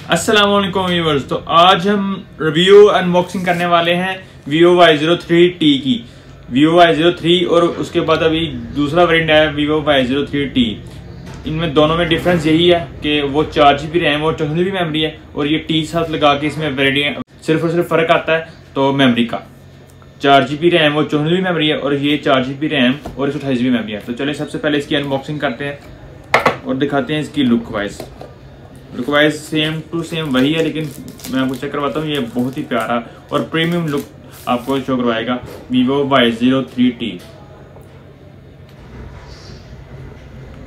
अस्सलाम वालेकुम व्यूअर्स। तो आज हम रिव्यू अनबॉक्सिंग करने वाले हैं Vivo Y03T की। Vivo Y03 और उसके बाद अभी दूसरा वेरिएंट आया Vivo Y03T। इनमें दोनों में डिफरेंस यही है कि वो 4GB रैम और 64GB मेमोरी है, और ये T साथ लगा के इसमें वेरिएंट सिर्फ और सिर्फ फ़र्क आता है तो मेमोरी का। 4GB रैम और 64GB मेमोरी है, और ये 4GB रैम और 128GB मेमोरी है। तो चलिए सबसे पहले इसकी अनबॉक्सिंग करते हैं और दिखाते हैं इसकी look wise same to same वही है, लेकिन मैं आपको चेक करवाता हूँ। ये बहुत ही प्यारा और प्रीमियम लुक आपको शो करवाएगा Vivo Y03T।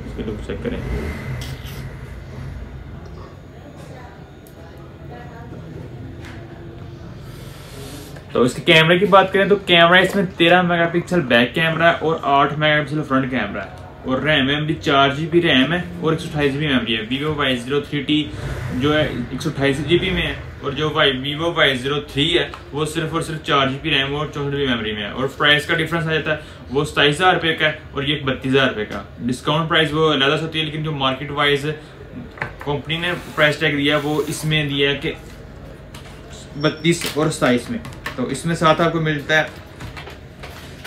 इसकी लुक चेक करें। तो इसके कैमरे की बात करें तो कैमरा इसमें 13 मेगापिक्सल बैक कैमरा है और 8 मेगापिक्सल फ्रंट कैमरा है, और रैम है 4GB रैम है और 128GB मेमोरी है। Vivo Y03T जो है 128GB में है, और जो Vivo Y03 है वो सिर्फ और सिर्फ 4GB रैम और 64GB मेमोरी में है। और प्राइस का डिफरेंस आ जाता है, वो 27,000 का है और ये 32,000 का। डिस्काउंट प्राइस वो अलग होती है, लेकिन जो मार्केट वाइज कंपनी ने प्राइस टैग दिया वो इसमें दिया है कि 32 और 27 में। तो इसमें साथ आपको मिलता है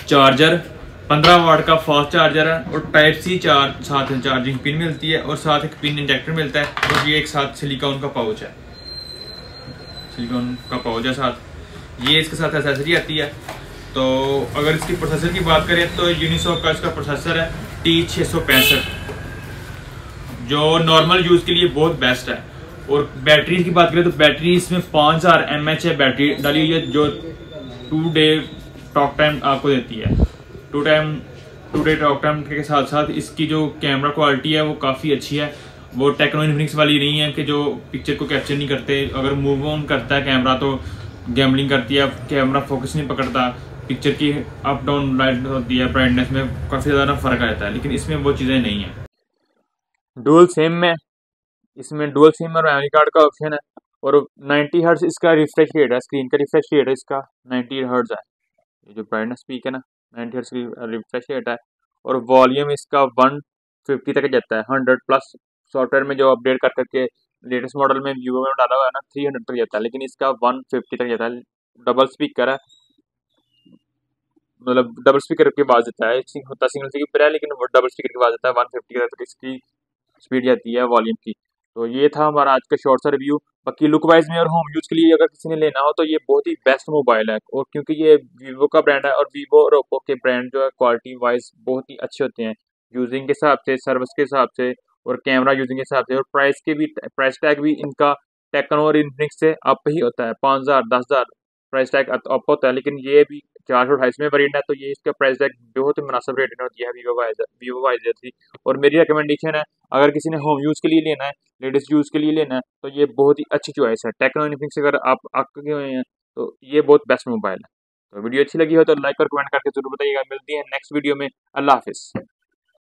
चार्जर, 15 वाट का फास्ट चार्जर है, और टाइप सी साथ चार्जिंग पिन मिलती है, और साथ एक पिन इंजेक्टर मिलता है, और ये एक साथ सिलिकॉन का पाउच है। साथ ये इसके साथ एसेसरी आती है। तो अगर इसकी प्रोसेसर की बात करें तो यूनिसॉक का इसका प्रोसेसर है T665, जो नॉर्मल यूज़ के लिए बहुत बेस्ट है। और बैटरी की बात करें तो बैटरी इसमें 5000 mAh है बैटरी डाली हुई है, जो 2 डे टॉक टाइम आपको देती है। 2 डे टॉक टाइम के साथ साथ इसकी जो कैमरा क्वालिटी है वो काफ़ी अच्छी है। वो टेक्नो इन्फिनिक्स वाली नहीं है कि जो पिक्चर को कैप्चर नहीं करते, अगर मूव ऑन करता है कैमरा तो गैम्बलिंग करती है, कैमरा फोकस नहीं पकड़ता, पिक्चर की अप डाउन लाइट होती है, ब्राइटनेस में काफ़ी ज़्यादा फ़र्क आ जाता है। लेकिन इसमें वो चीज़ें नहीं है। डुअल सिम में इसमें डुअल सिम और मेमोरी कार्ड का ऑप्शन है, और 90 हर्ट्ज इसका रिफ्रेश रेट है, स्क्रीन का रिफ्रेश रेट है इसका 90 हर्ट्ज है। ये जो ब्राइटनेस पीक है ना, 90 हर्ट्ज की रिफ्रेश रेट है। और वॉल्यूम इसका 150 तक जाता है। 100+ सॉफ्टवेयर में जो अपडेट कर करके लेटेस्ट मॉडल में Vivo में डाला हुआ है ना 300 तक जाता है, लेकिन इसका 150 तक जाता है। डबल स्पीकर है, मतलब डबल स्पीकर की आवाज़ देता है। होता सिंगल स्पीकर है, लेकिन वो डबल स्पीकर की आवाज़ देता है। 150 तक इसकी स्पीड जाती है वॉल्यूम की। तो ये था हमारा आज का शॉर्ट सा रिव्यू। बाकी लुक वाइज में और होम यूज़ के लिए अगर किसी ने लेना हो तो ये बहुत ही बेस्ट मोबाइल है, और क्योंकि ये Vivo का ब्रांड है, और Vivo और Oppo के ब्रांड जो है क्वालिटी वाइज बहुत ही अच्छे होते हैं, यूजिंग के हिसाब से, सर्विस के हिसाब से, और कैमरा यूजिंग के हिसाब से। और प्राइस टैग भी इनका टेक्नो और इन्फिनिक्स से अप ही होता है। 5000 10,000 प्राइस टैग अप होता है, लेकिन ये भी 428 में वेरिएंट है, तो ये इसका प्राइस टैग बहुत ही मुनासिब रेट में दिया है Vivo Y03। और मेरी रिकमेंडेशन है, अगर किसी ने होम यूज़ के लिए लेना है, लेडीज यूज़ के लिए लेना है, तो ये बहुत ही अच्छी चॉइस है। टेक्नो इन्फिनिक्स अगर आप आगे हुए हैं तो ये बहुत बेस्ट मोबाइल है। तो वीडियो अच्छी लगी हो तो लाइक और कमेंट करके जरूर बताइएगा। मिलती है नेक्स्ट वीडियो में। अल्लाह हाफिज़।